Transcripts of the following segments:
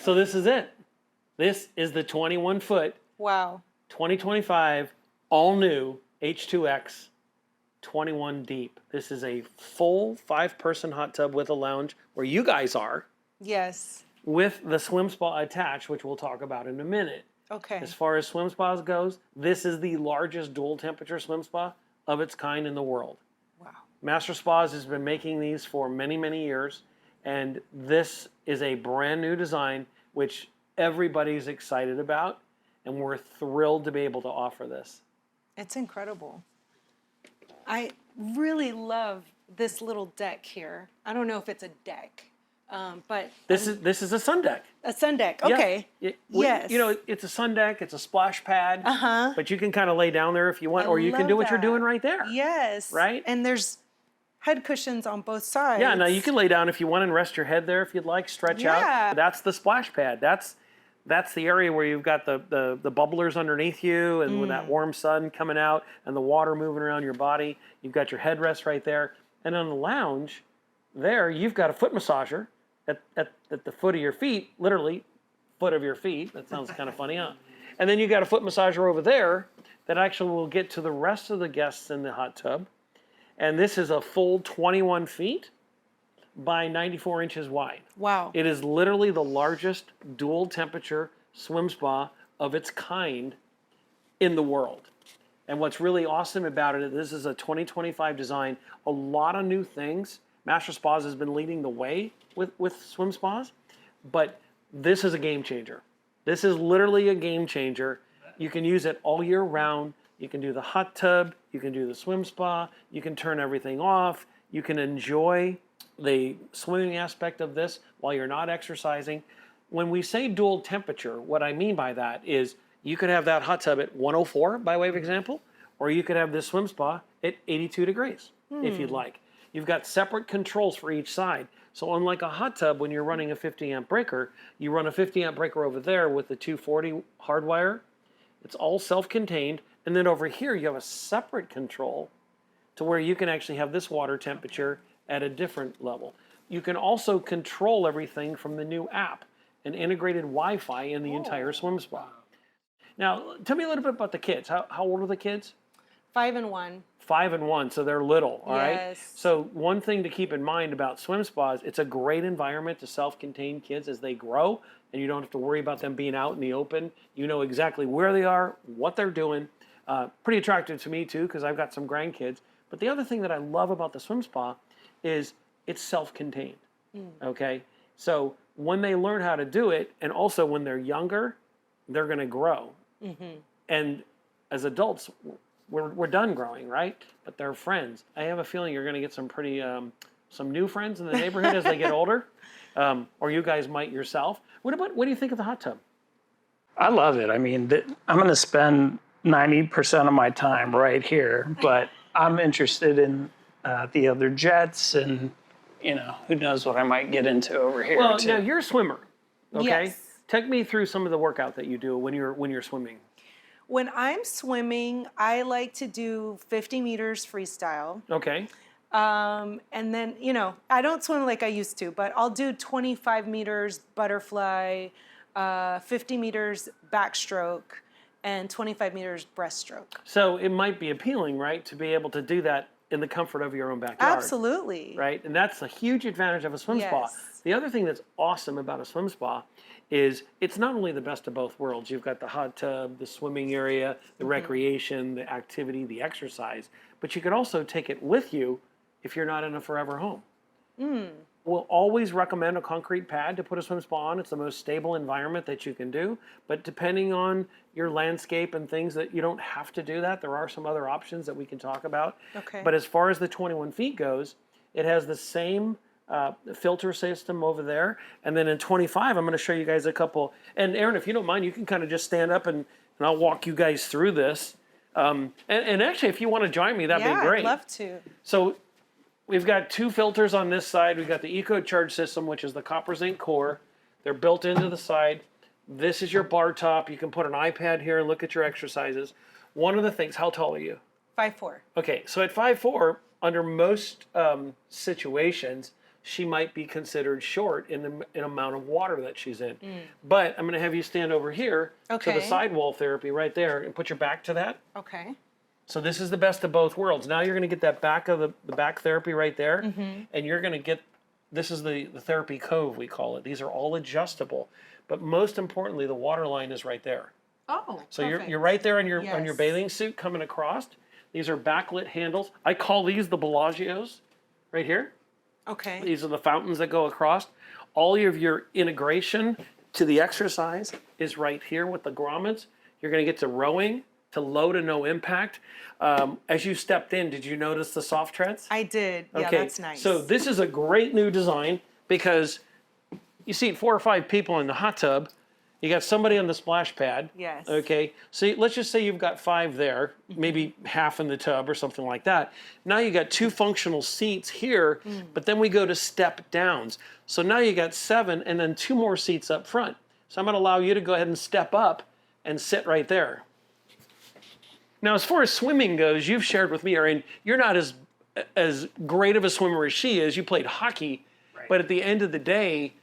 So this is it. This is the 21-foot, Wow. 2025, all new H2X 21 deep. This is a full 5-person hot tub with a lounge where you guys are. Yes. With the swim spa attached, which we'll talk about in a minute. Okay. As far as swim spas goes, this is the largest dual temperature swim spa of its kind in the world. Wow. Master Spas has been making these for many, many years, and this is a brand new design which everybody's excited about, and we're thrilled to be able to offer this. It's incredible. I really love this little deck here. I don't know if it's a deck, but this is a sun deck. A sun deck. Okay. Yeah. Yes. You know, it's a sun deck. It's a splash pad. But you can kind of lay down there if you want, or you can love do what you're that. doing right there. Yes. Right. And there's head cushions on both sides. Yeah. Now you can lay down if you want and rest your head there if you'd like. Stretch out. That's the splash pad. That's the area where you've got the bubblers underneath you, and with that warm sun coming out and the water moving around your body. You've got your headrest right there. And on the lounge, there you've got a foot massager at the foot of your feet, literally foot of your feet. That sounds kind of funny, huh? And then you got a foot massager over there that actually will get to the rest of the guests in the hot tub. And this is a full 21 feet by 94 inches wide. Wow. It is literally the largest dual temperature swim spa of its kind in the world. And what's really awesome about it, this is a 2025 design, a lot of new things. Master Spas has been leading the way with swim spas, but this is a game changer. This is literally a game changer. You can use it all year round. You can do the hot tub, you can do the swim spa, you can turn everything off, you can enjoy the swimming aspect of this while you're not exercising. When we say dual temperature, what I mean by that is you could have that hot tub at 104, by way of example, or you could have this swim spa at 82 degrees, if you'd like. You've got separate controls for each side. So unlike a hot tub, when you're running a 50 amp breaker, you run a 50 amp breaker over there with the 240 hardwire. It's all self-contained. And then over here, you have a separate control to where you can actually have this water temperature at a different level. You can also control everything from the new app, an integrated Wi-Fi in the entire swim spa. Now, tell me a little bit about the kids. How old are the kids? 5 and 1. 5 and 1, so they're little, all right? Yes. So one thing to keep in mind about swim spas, it's a great environment to self-contain kids as they grow, and you don't have to worry about them being out in the open. You know exactly where they are, what they're doing. Pretty attractive to me too, because I've got some grandkids. But the other thing that I love about the swim spa is it's self-contained, okay? So when they learn how to do it, and also when they're younger, they're gonna grow. And as adults, we're done growing, right? But they're friends. I have a feeling you're gonna get some pretty, some new friends in the neighborhood as they get older, or you guys might yourself. What do you think of the hot tub? I love it. I mean, I'm gonna spend 90% of my time right here, but I'm interested in the other jets, and you know, who knows what I might get into over here. Well, too. now you're a swimmer, okay? Yes. Take me through some of the workout that you do when you're swimming. When I'm swimming, I like to do 50 meters freestyle. Okay. And then, you know, I don't swim like I used to, but I'll do 25 meters butterfly, 50 meters backstroke, and 25 meters breaststroke. So it might be appealing, right, to be able to do that in the comfort of your own backyard. Absolutely. Right? And that's a huge advantage of a swim spa. Yes. The other thing that's awesome about a swim spa is it's not only the best of both worlds. You've got the hot tub, the swimming area, the recreation, the activity, the exercise, but you can also take it with you if you're not in a forever home. We'll always recommend a concrete pad to put a swim spa on. It's the most stable environment that you can do. But depending on your landscape and things, that you don't have to do that. There are some other options that we can talk about. Okay. But as far as the 21 feet goes, it has the same filter system over there. And then in 25, I'm going to show you guys a couple. And Aaron, if you don't mind, you can kind of just stand up and I'll walk you guys through this. And actually, if you want to join me, that'd be great. Yeah, I'd love to. So we've got 2 filters on this side. We've got the Eco Charge system, which is the copper zinc core. They're built into the side. This is your bar top. You can put an iPad here and look at your exercises. One of the things, how tall are you? 5'4". Okay, so at 5'4", under most situations, she might be considered short in the amount of water that she's in. But I'm going to have you stand over here to the Okay. sidewall therapy right there and put your back to that. Okay. So this is the best of both worlds. Now you're going to get that back of the back therapy right there, and you're going to get, this is the therapy cove, we call it. These are all adjustable, but most importantly, the water line is right there. Oh, So perfect. you're right there on your Yes. bathing suit coming across. These are backlit handles. I call these the Bellagios, right here. Okay. These are the fountains that go across. All of your integration to the exercise is right here with the grommets. You're going to get to rowing, to low to no impact. As you stepped in, did you notice the soft treads? I did. Yeah, Okay, that's nice. so this is a great new design because you see 4 or 5 people in the hot tub. You got somebody on the splash pad. Yes. Okay. So let's just say you've got 5 there, maybe half in the tub or something like that. Now you got 2 functional seats here, but then we go to step downs. So now you got 7 and then 2 more seats up front. So I'm going to allow you to go ahead and step up and sit right there. Now, as far as swimming goes, you've shared with me, Erin, you're not as great of a swimmer as she is. You played hockey, but at the end of the day,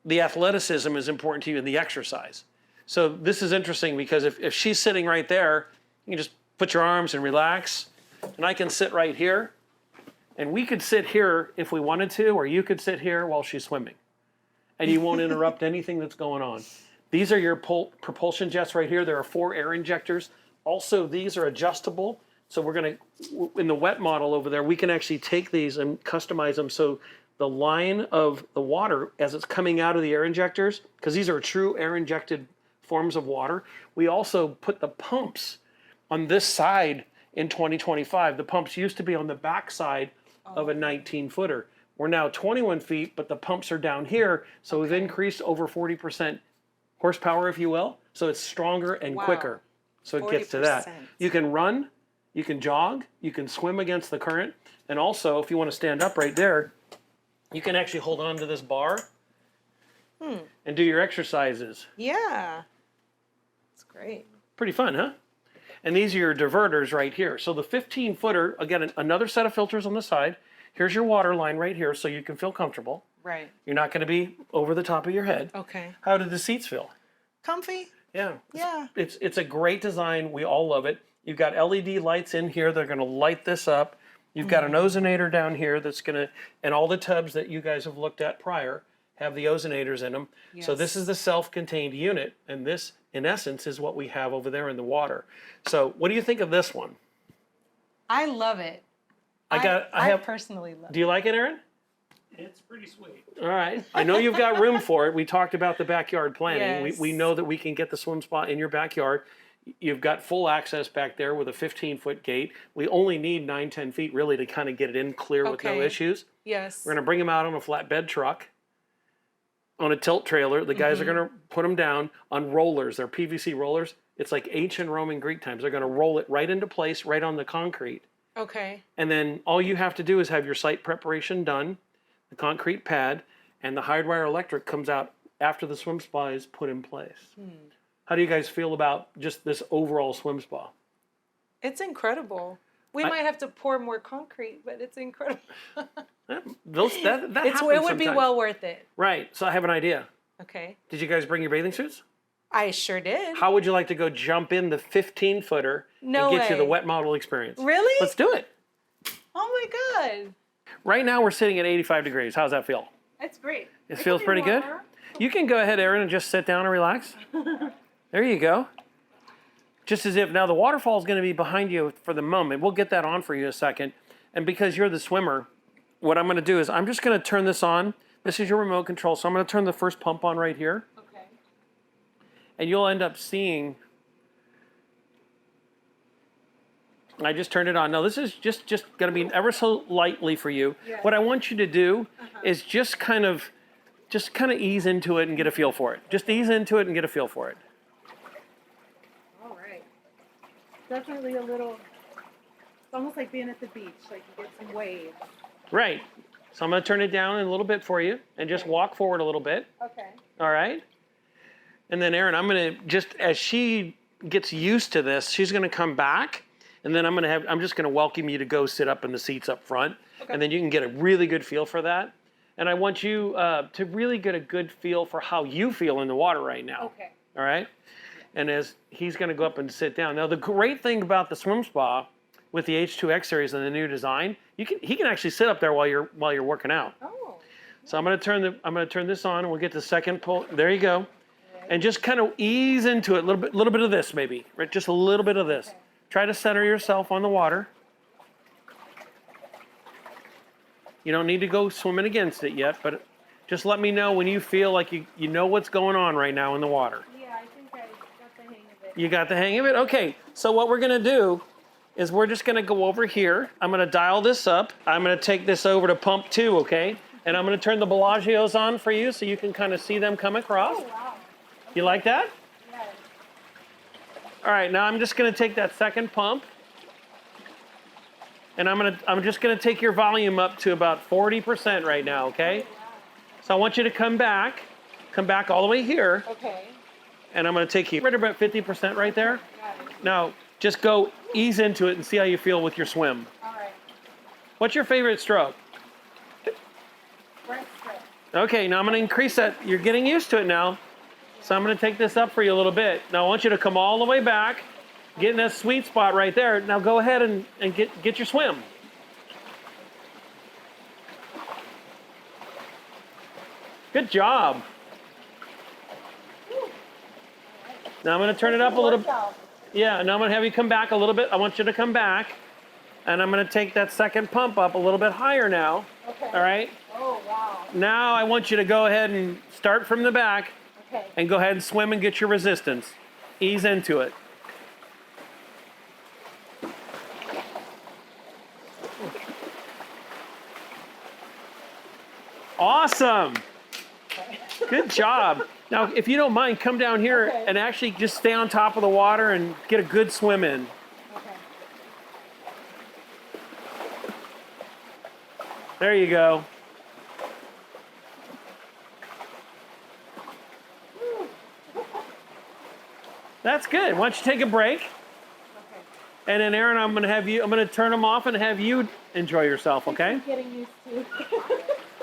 the athleticism is important to you and the exercise. So this is interesting because if she's sitting right there, you can just put your arms and relax, and I can sit right here, and we could sit here if we wanted to, or you could sit here while she's swimming, and you won't interrupt anything that's going on. These are your propulsion jets right here. There are 4 air injectors. Also, these are adjustable. So we're going to, in the wet model over there, we can actually take these and customize them so the line of the water as it's coming out of the air injectors, because these are true air injected forms of water. We also put the pumps on this side in 2025. The pumps used to be on the back side of a 19-footer. We're now 21 feet, but the pumps are down here. So we've increased over 40% horsepower, if you will. So it's stronger and quicker. So it gets to that. 40%. You can run, you can jog, you can swim against the current. And also, if you want to stand up right there, you can actually hold on to this bar and do your exercises. Yeah. It's great. Pretty fun, huh? And these are your diverters right here. So the 15-footer, again, another set of filters on the side. Here's your water line right here so you can feel comfortable. Right. You're not going to be over the top of your head. Okay. How did the seats feel? Comfy? Yeah. Yeah. It's a great design. We all love it. You've got LED lights in here. They're going to light this up. You've got an ozonator down here that's going to, and all the tubs that you guys have looked at prior have the ozonators in them. So this is the self-contained unit, and this, in essence, is what we have over there in the water. So what do you think of this one? I love it. I personally love it. Do you like it, Erin? It's pretty sweet. All right. I know you've got room for it. We talked about the backyard planning. Yes. We know that we can get the swim spot in your backyard. You've got full access back there with a 15-foot gate. We only need 9-10 feet really to kind of get it in clear with no Okay. issues. Yes. We're going to bring them out on a flatbed truck, on a tilt trailer. The guys are going to put them down on rollers. They're PVC rollers. It's like ancient Roman Greek times. They're going to roll it right into place, right on the concrete. Okay. And then all you have to do is have your site preparation done, the concrete pad, and the hardwire electric comes out after the swim spa is put in place. How do you guys feel about just this overall swim spa? It's incredible. We might have to pour more concrete, but it's incredible. That happens It would be sometimes. well worth it. Right. So I have an idea. Okay. Did you guys bring your bathing suits? I sure did. How would you like to go jump in the 15-footer No and get you the way. wet model experience? Really? Let's do it. Oh my God. Right now we're sitting at 85 degrees. How's that feel? That's great. It feels pretty good? You can go ahead, Erin, and just sit down and relax. There you go. Just as if, now the waterfall is going to be behind you for the moment. We'll get that on for you in a second. And because you're the swimmer, what I'm going to do is I'm just going to turn this on. This is your remote control. So I'm going to turn the first pump on right here. Okay. And you'll end up seeing, I just turned it on. Now this is just going to be ever so lightly for you. Yeah. What I want you to do is just kind of ease into it and get a feel for it. Just ease into it and get a feel for it. All right. Definitely a little, it's almost like being at the beach, like you get some waves. Right. So I'm going to turn it down a little bit for you and just walk forward a little bit. Okay. All right. And then Erin, I'm going to just, as she gets used to this, she's going to come back, and then I'm just going to welcome you to go sit up in the seats up front, and then you can get a really good feel for that. and I want you to really get a good feel for how you feel in the water right now. Okay. All right? And as he's going to go up and sit down. Now, the great thing about the swim spa with the H2X series and the new design, he can actually sit up there while you're working out. Oh. So I'm going to turn this on, and we'll get the second pull. There you go. And just kind of ease into it, a little bit of this maybe, right? Just a little bit of this. Okay. Try to center yourself on the water. You don't need to go swimming against it yet, but just let me know when you feel like you know what's going on right now in the water. Yeah, I think I got the hang of it. You got the hang of it? Okay, so what we're gonna do is we're just gonna go over here. I'm gonna dial this up. I'm gonna take this over to pump 2, okay? And I'm gonna turn the Bellagios on for you so you can kind of see them come across. Oh, wow. You like that? Yes. All right, now I'm just gonna take that second pump, and I'm just gonna take your volume up to about 40% right now, okay? So I want you to come back all the way here, Okay. and I'm gonna take you right about 50% right there. Got it. Now, just go ease into it and see how you feel with your swim. All right. What's your favorite stroke? Breaststroke. Okay, now I'm gonna increase that. You're getting used to it now. So I'm gonna take this up for you a little bit. Now I want you to come all the way back, get in that sweet spot right there. Now go ahead and get your swim. Good job. Now I'm gonna turn it up a little bit. Workout. Yeah, now I'm gonna have you come back a little bit. I want you to come back, and I'm gonna take that second pump up a little bit higher now. Okay. All right? Oh, wow. Now I want you to go ahead and start from the back Okay. and go ahead and swim and get your resistance. Ease into it. Awesome. Good job. Now, if you don't mind, come down here Okay. and actually just stay on top of the water and get a good swim in. Okay. There you go. That's good. Why don't you take a break? Okay. And then Aaron, I'm gonna turn them off and have you enjoy yourself, okay? I'm getting used to.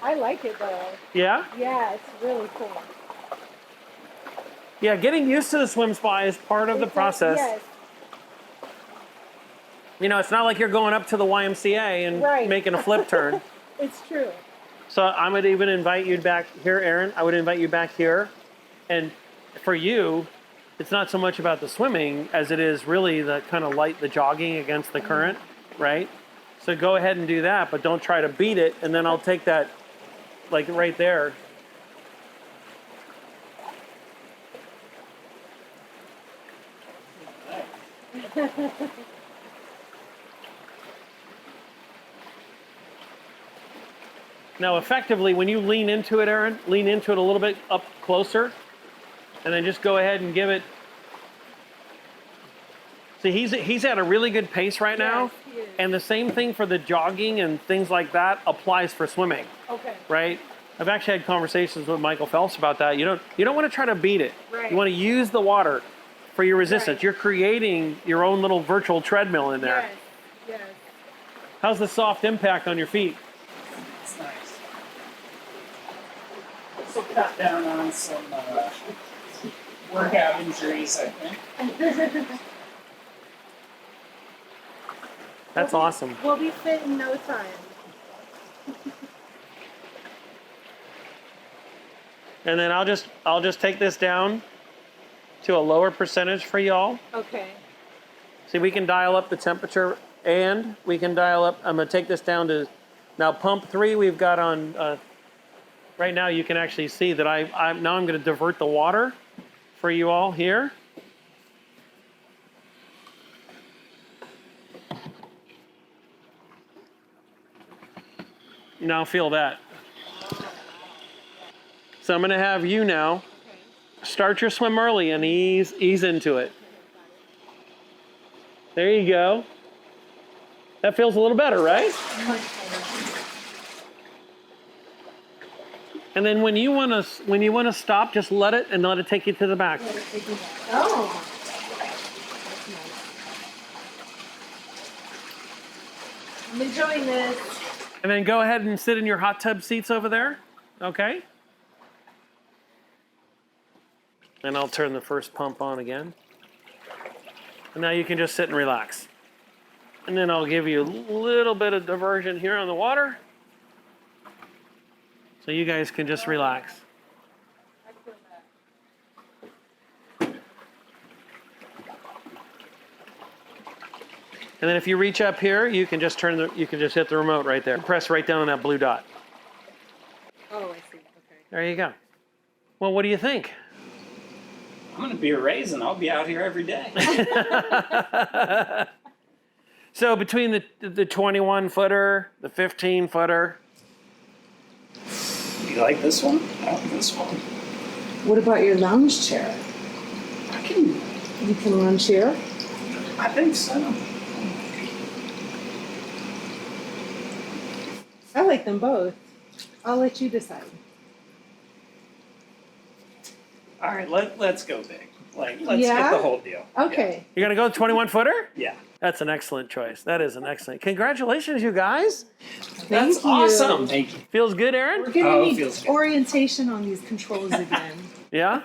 I like it though. Yeah? Yeah, it's really cool. Yeah, getting used to the swim spa is part of the process. Yes. You know, it's not like you're going up to the YMCA and Right. making a flip turn. It's true. So I would even invite you back here, Aaron. I would invite you back here. And for you, it's not so much about the swimming as it is really the kind of the jogging against the current, right? So go ahead and do that, but don't try to beat it. And then I'll take that, like right there. Now, effectively, when you lean into it, Aaron, lean into it a little bit up closer, and then just go ahead and give it. See, he's at a really good pace right now, Yes, he is. and the same thing for the jogging and things like that applies for swimming, Okay. right? I've actually had conversations with Michael Phelps about that. You don't want to try to beat it. Right. You want to use the water for your resistance. Right. You're creating your own little virtual treadmill in there. Yes. Yes. How's the soft impact on your feet? It's nice. This will cut down on some workout injuries, I think. That's awesome. We'll be fit in no time. And then I'll just take this down to a lower percentage for y'all. Okay. See, we can dial up the temperature and we can dial up. I'm gonna take this down to now pump 3. We've got on right now. You can actually see that I'm gonna divert the water for you all here. Now feel that. So I'm gonna have you now start your swim early and ease into it. There you go. That feels a little better, right? And then when you want to stop, just let it take you to the back. Oh. I'm enjoying this. And then go ahead and sit in your hot tub seats over there, okay? And I'll turn the first pump on again. And now you can just sit and relax. And then I'll give you a little bit of diversion here on the water. So you guys can just relax. And then if you reach up here, you can just you can just hit the remote right there. Press right down on that blue dot. Oh, I see. Okay. There you go. Well, what do you think? I'm gonna be a raisin. I'll be out here every day. So between the 21 footer, the 15 footer. You like this one? I like this one. What about your lounge chair? You can lounge here. I think so. I like them both. I'll let you decide. All right, let's go big. Like, let's Yeah? get the whole deal. Okay. You're gonna go 21 footer? Yeah. That's an excellent choice. That is an excellent. Congratulations, you guys. That's you. awesome. Thank you. Feels good, Aaron? We're gonna Oh, it need feels good. orientation on these controls again. Yeah?